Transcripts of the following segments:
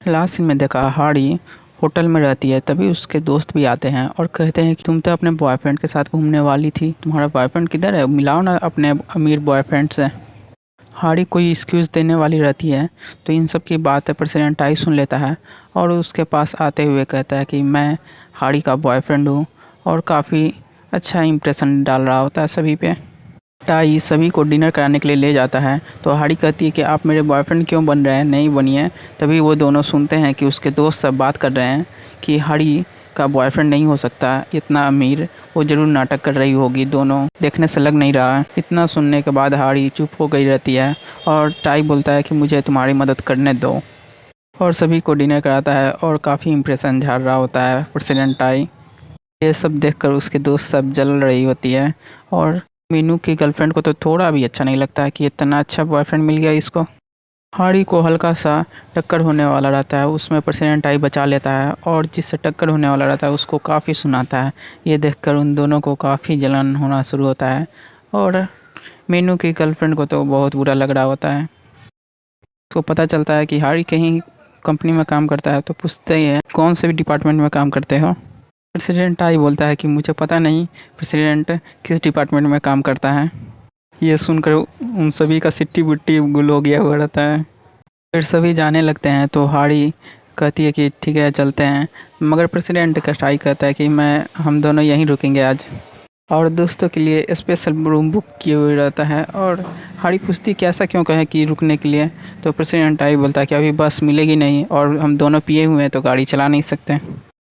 Last scene में देखा हाड़ी hotel में रहती है। तभी उसके दोस्त भी आते हैं और कहते हैं कि तुम तो अपने बॉयफ्रेंड के साथ घूमने वाली थी, तुम्हारा बॉयफ्रेंड किधर है, मिलाओ ना अपने अमीर बॉयफ्रेंड से। हाड़ी कोई एक्सक्यूज़ देने वाली रहती है तो इन सब की बातें प्रेसिडेंट आई सुन लेता है और उसके पास आते हुए कहता है कि मैं हाड़ी का बॉयफ्रेंड हूँ और काफ़ी अच्छा इंप्रेशन डाल रहा होता है सभी पे। टाई सभी को डिनर कराने के लिए ले जाता है तो हाड़ी कहती है कि आप मेरे बॉयफ्रेंड क्यों बन रहे हैं, नहीं बनिए। तभी वो दोनों सुनते हैं कि उसके दोस्त सब बात कर रहे हैं कि हाड़ी का बॉयफ्रेंड नहीं हो सकता इतना अमीर, वो ज़रूर नाटक कर रही होगी, दोनों देखने से लग नहीं रहा है। इतना सुनने के बाद हाड़ी चुप हो गई रहती है और टाई बोलता है कि मुझे तुम्हारी मदद करने दो और सभी को डिनर कराता है और काफ़ी इंप्रेशन झाड़ रहा होता है प्रेसिडेंट टाई। ये सब देखकर उसके दोस्त सब जल रही होती है और मीनू की गर्लफ्रेंड को तो थोड़ा भी अच्छा नहीं लगता है कि इतना अच्छा बॉयफ्रेंड मिल गया इसको। हाड़ी को हल्का सा टक्कर होने वाला रहता है, उसमें प्रेसिडेंट आई बचा लेता है और जिससे टक्कर होने वाला रहता है उसको काफ़ी सुनाता है। ये देखकर उन दोनों को काफ़ी जलन होना शुरू होता है और मीनू की गर्लफ्रेंड को तो बहुत बुरा लग रहा होता है। उसको पता चलता है कि हाड़ी कहीं कंपनी में काम करता है तो पूछते ही है कौन से भी डिपार्टमेंट में काम करते हो। प्रेसिडेंट आई बोलता है कि मुझे पता नहीं प्रेसिडेंट किस डिपार्टमेंट में काम करता है। ये सुनकर उन सभी का सिट्टी बुट्टी गुल हो गया हुआ रहता है। फिर सभी जाने लगते हैं तो हाड़ी कहती है कि ठीक है चलते हैं, मगर प्रेसिडेंट कटाई कहता है कि हम दोनों यहीं रुकेंगे आज और दोस्तों के लिए स्पेशल रूम बुक किए हुए रहता है। और हाड़ी पूछती कि ऐसा क्यों कहें कि रुकने के लिए, तो प्रेसिडेंट आई बोलता है कि अभी बस मिलेगी नहीं और हम दोनों पिए हुए हैं तो गाड़ी चला नहीं सकते।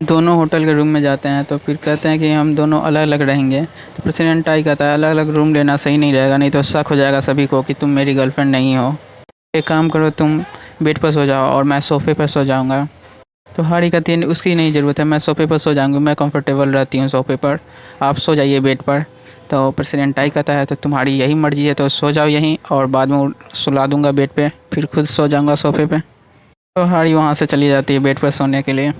दोनों होटल के रूम में जाते हैं तो फिर कहते हैं कि हम दोनों अलग अलग रहेंगे। तो प्रेसिडेंट आई कहता है अलग अलग रूम लेना सही नहीं रहेगा, नहीं तो शक हो जाएगा सभी को कि तुम मेरी गर्लफ्रेंड नहीं हो। एक काम करो, तुम बेड पर सो जाओ और मैं सोफ़े पर सो जाऊंगा। तो हाड़ी कहती है उसकी नहीं ज़रूरत है, मैं सोफ़े पर सो जाऊंगी, मैं कंफर्टेबल रहती हूँ सोफ़े पर, आप सो जाइए बेड पर। तो प्रेसिडेंट आई कहता है तो तुम्हारी यही मर्ज़ी है तो सो जाओ यहीं और बाद में सुला दूंगा बेड पे, फिर खुद सो जाऊंगा सोफ़े पे। तो हाड़ी वहाँ से चली जाती है बेड पर सोने के लिए।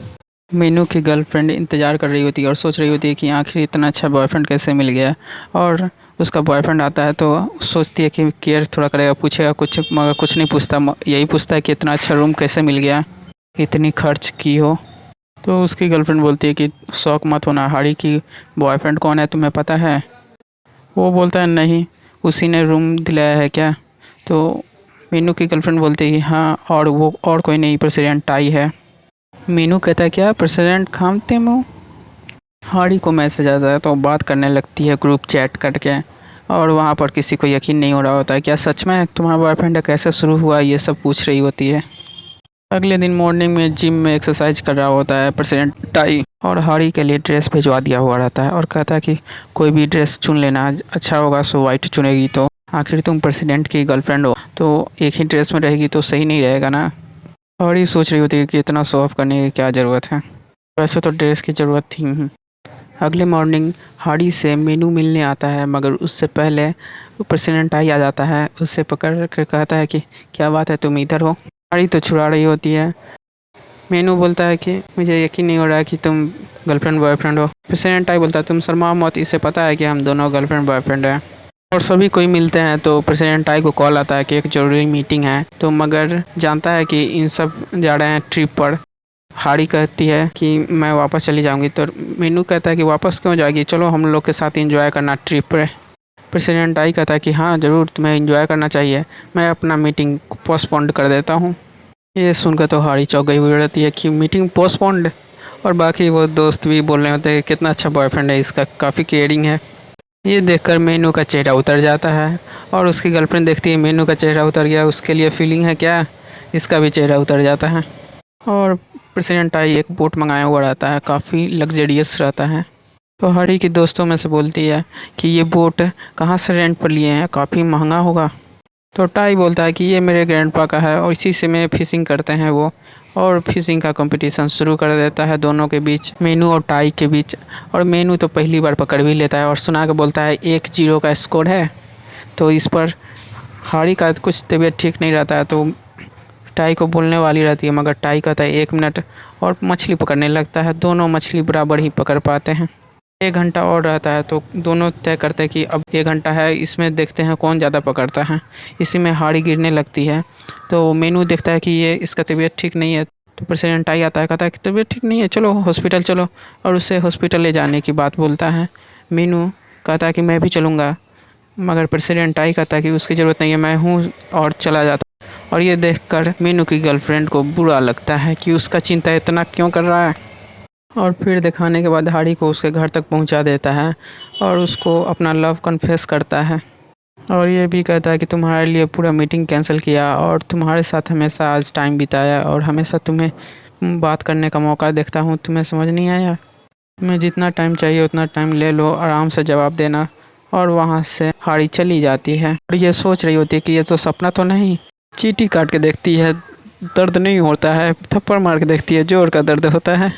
मीनू की गर्लफ्रेंड इंतज़ार कर रही होती है और सोच रही होती है कि आखिर इतना अच्छा बॉयफ्रेंड कैसे मिल गया। और उसका बॉयफ्रेंड आता है तो सोचती है कि केयर थोड़ा करेगा, पूछेगा कुछ, मगर कुछ नहीं पूछता, यही पूछता है कि इतना अच्छा रूम कैसे मिल गया, इतनी खर्च की हो। तो उसकी गर्लफ्रेंड बोलती है कि शौक मत होना, हाड़ी की बॉयफ्रेंड कौन है तुम्हें पता है। वो बोलता है नहीं, उसी ने रूम दिलाया है क्या। तो मीनू की गर्लफ्रेंड बोलती है कि हाँ, और वो और कोई नहीं, प्रेसिडेंट आई है। मीनू कहता है क्या प्रेसिडेंट खामते मुँह। हाड़ी को मैसेज आता है तो बात करने लगती है ग्रुप चैट करके और वहाँ पर किसी को यकीन नहीं हो रहा होता है क्या सच में तुम्हारा बॉयफ्रेंड है, कैसे शुरू हुआ, ये सब पूछ रही होती है। अगले दिन मॉर्निंग में जिम में एक्सरसाइज कर रहा होता है प्रेसिडेंट टाई और हाड़ी के लिए ड्रेस भिजवा दिया हुआ रहता है और कहता है कि कोई भी ड्रेस चुन लेना, अच्छा होगा सो वाइट चुनेगी तो, आखिर तुम प्रेसिडेंट की गर्लफ्रेंड हो तो एक ही ड्रेस में रहेगी तो सही नहीं रहेगा ना। हाड़ी सोच रही होती है कि इतना शो ऑफ करने की क्या ज़रूरत है, वैसे तो ड्रेस की ज़रूरत थी ही। अगले मॉर्निंग हाड़ी से मीनू मिलने आता है मगर उससे पहले वो प्रेसिडेंट आई आ जाता है, उससे पकड़ कर कहता है कि क्या बात है तुम इधर हो। हाड़ी तो छुड़ा रही होती है। मीनू बोलता है कि मुझे यकीन नहीं हो रहा है कि तुम गर्लफ्रेंड बॉयफ्रेंड हो। प्रेसिडेंट आई बोलता है तुम शर्माओ मत, इसे पता है कि हम दोनों गर्लफ्रेंड बॉयफ्रेंड हैं। और सभी कोई मिलते हैं तो प्रेसिडेंट आई को कॉल आता है कि एक ज़रूरी मीटिंग है, तो मगर जानता है कि इन सब जा रहे हैं ट्रिप पर। हाड़ी कहती है कि मैं वापस चली जाऊंगी तो मीनू कहता है कि वापस क्यों जाएगी, चलो हम लोग के साथ एंजॉय करना ट्रिप पर। प्रेसिडेंट आई कहता है कि हाँ ज़रूर, तुम्हें एंजॉय करना चाहिए, मैं अपना मीटिंग पोस्टपोन्ड कर देता हूँ। ये सुनकर तो हाड़ी चौंक गई हुई रहती है कि मीटिंग पोस्टपोन्ड। और बाकी वो दोस्त भी बोल रहे होते हैं कितना अच्छा बॉयफ्रेंड है इसका, काफ़ी केयरिंग है। ये देखकर मीनू का चेहरा उतर जाता है और उसकी गर्लफ्रेंड देखती है मीनू का चेहरा उतर गया, उसके लिए फीलिंग है क्या, इसका भी चेहरा उतर जाता है। और प्रेसिडेंट आई एक बोट मंगाया हुआ रहता है, काफ़ी लग्जरियस रहता है। तो हाड़ी की दोस्तों में से बोलती है कि ये बोट कहाँ से रेंट पर लिए हैं, काफ़ी महंगा होगा। तो टाई बोलता है कि ये मेरे ग्रैंडपा का है और इसी से मैं फ़िशिंग करते हैं वो, और फिशिंग का कंपटीशन शुरू कर देता है दोनों के बीच, मीनू और टाई के बीच। और मीनू तो पहली बार पकड़ भी लेता है और सुना के बोलता है 1-0 का स्कोर है। तो इस पर हाड़ी का कुछ तबीयत ठीक नहीं रहता है तो टाई को बोलने वाली रहती है, मगर टाई कहता है 1 मिनट, और मछली पकड़ने लगता है। दोनों मछली बराबर ही पकड़ पाते हैं। 1 घंटा और रहता है तो दोनों तय करते हैं कि अब 1 घंटा है, इसमें देखते हैं कौन ज़्यादा पकड़ता है। इसी में हाड़ी गिरने लगती है तो मीनू देखता है कि ये इसका तबीयत ठीक नहीं है तो प्रेसिडेंट आई आता है, कहता है कि तबीयत ठीक नहीं है, चलो हॉस्पिटल चलो, और उसे हॉस्पिटल ले जाने की बात बोलता है। मीनू कहता है कि मैं भी चलूँगा, मगर प्रेसिडेंट आई कहता है कि उसकी ज़रूरत नहीं है, मैं हूँ, और चला जाता है। और ये देखकर मीनू की गर्लफ्रेंड को बुरा लगता है कि उसका चिंता इतना क्यों कर रहा है, और फिर दिखाने के बाद हाड़ी को उसके घर तक पहुंचा देता है और उसको अपना लव कन्फेस करता है। और ये भी कहता है कि तुम्हारे लिए पूरा मीटिंग कैंसिल किया और तुम्हारे साथ हमेशा आज टाइम बिताया और हमेशा तुम्हें बात करने का मौका देखता हूँ, तुम्हें समझ नहीं आया? तुम्हें जितना टाइम चाहिए उतना टाइम ले लो, आराम से जवाब देना। और वहाँ से हाड़ी चली जाती है और ये सोच रही होती है कि ये तो सपना तो नहीं। चींटी काट के देखती है, दर्द नहीं होता है, थप्पड़ मार के देखती है, जोर का दर्द होता है।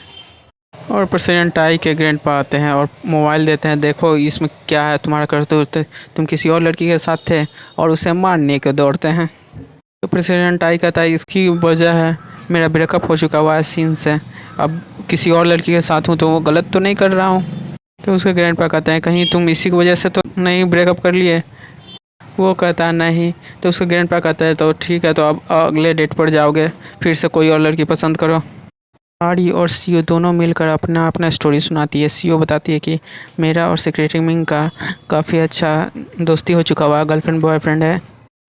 और प्रेसिडेंट आई के ग्रैंडपा आते हैं और मोबाइल देते हैं, देखो इसमें क्या है तुम्हारा करतूत, तुम किसी और लड़की के साथ थे और उसे मारने को दौड़ते हैं। तो प्रेसिडेंट आई कहता है इसकी वजह है मेरा ब्रेकअप हो चुका हुआ है सीन से, अब किसी और लड़की के साथ हूँ तो वो गलत तो नहीं कर रहा हूँ। तो उसके ग्रैंडपा कहते हैं कहीं तुम इसी की वजह से तो नहीं ब्रेकअप कर लिए? वो कहता है नहीं। तो उसके ग्रैंडपा कहता है तो ठीक है, तो अब अगले डेट पर जाओगे, फिर से कोई और लड़की पसंद करो। हाड़ी और सीओ दोनों मिलकर अपना अपना स्टोरी सुनाती है। सीओ बताती है कि मेरा और सेक्रेटरी मिंग का काफ़ी अच्छा दोस्ती हो चुका हुआ गर्लफ्रेंड बॉयफ्रेंड है,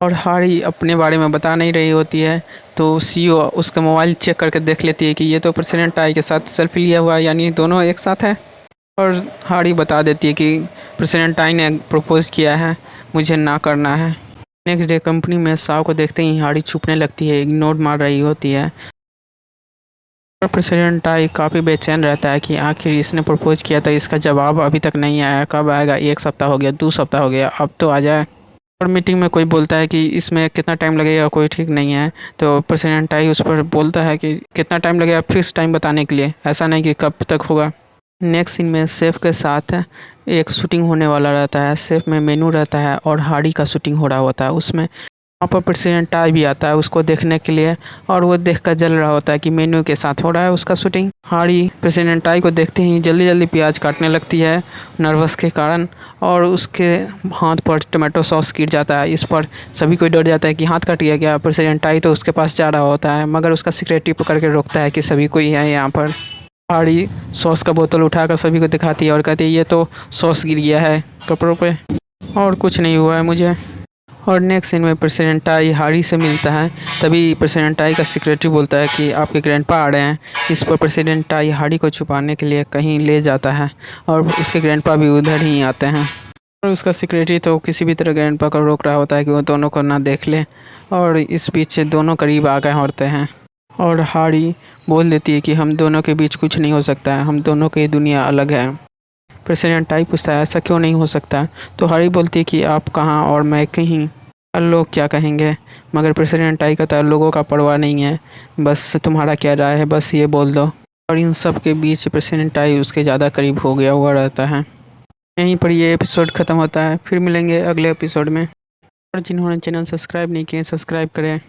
और हाड़ी अपने बारे में बता नहीं रही होती है। तो सीओ उसका मोबाइल चेक करके देख लेती है कि ये तो प्रेसिडेंट आई के साथ सेल्फी लिया हुआ है, यानी दोनों एक साथ है। और हाड़ी बता देती है कि प्रेसिडेंट आई ने प्रपोज़ किया है, मुझे ना करना है। नेक्स्ट डे कंपनी में साव को देखते ही हाड़ी छुपने लगती है, इग्नोर मार रही होती है। प्रेसिडेंट आई काफ़ी बेचैन रहता है कि आखिर इसने प्रपोज़ किया था, इसका जवाब अभी तक नहीं आया, कब आएगा? 1 सप्ताह हो गया, 2 सप्ताह हो गया, अब तो आ जाए। और मीटिंग में कोई बोलता है कि इसमें कितना टाइम लगेगा, कोई ठीक नहीं है। तो प्रेसिडेंट आई उस पर बोलता है कि कितना टाइम लगेगा, फिक्स टाइम बताने के लिए, ऐसा नहीं कि कब तक होगा। नेक्स्ट सीन में सेफ के साथ एक शूटिंग होने वाला रहता है। सेफ में मेनू रहता है और हाड़ी का शूटिंग हो रहा होता है। उसमें वहाँ पर प्रेसिडेंट आई भी आता है उसको देखने के लिए, और वो देखकर जल रहा होता है कि मेनू के साथ हो रहा है उसका शूटिंग। हाड़ी प्रेसिडेंट आई को देखते ही जल्दी जल्दी प्याज काटने लगती है नर्वस के कारण, और उसके हाथ पर टमाटो सॉस गिर जाता है। इस पर सभी कोई डर जाता है कि हाथ कट गया। प्रेसिडेंट आई तो उसके पास जा रहा होता है, मगर उसका सेक्रेटरी पकड़ के रोकता है कि सभी कोई है यहाँ पर। हाड़ी सॉस का बोतल उठाकर सभी को दिखाती है और कहती है ये तो सॉस गिर गया है कपड़ों पे, और कुछ नहीं हुआ है मुझे। और नेक्स्ट सीन में प्रेसिडेंट आई हाड़ी से मिलता है। तभी प्रेसिडेंट आई का सेक्रेटरी बोलता है कि आपके ग्रैंडपा आ रहे हैं। इस पर प्रेसिडेंट आई हाड़ी को छुपाने के लिए कहीं ले जाता है और उसके ग्रैंडपा भी उधर ही आते हैं। और उसका सेक्रेटरी तो किसी भी तरह ग्रैंडपा को रोक रहा होता है कि वो दोनों को ना देख ले, और इस बीच दोनों करीब आ गए होते हैं। और हाड़ी बोल देती है कि हम दोनों के बीच कुछ नहीं हो सकता है, हम दोनों की दुनिया अलग है। प्रेसिडेंट आई पूछता है ऐसा क्यों नहीं हो सकता? तो हाड़ी बोलती है कि आप कहाँ और मैं कहीं, लोग क्या कहेंगे? मगर प्रेसिडेंट आई कहता है लोगों का परवाह नहीं है, बस तुम्हारा क्या राय है, बस ये बोल दो। और इन सब के बीच प्रेसिडेंट आई उसके ज़्यादा करीब हो गया हुआ रहता है। यहीं पर ये एपिसोड ख़त्म होता है, फिर मिलेंगे अगले एपिसोड में। और जिन्होंने चैनल सब्सक्राइब नहीं किए सब्सक्राइब करें।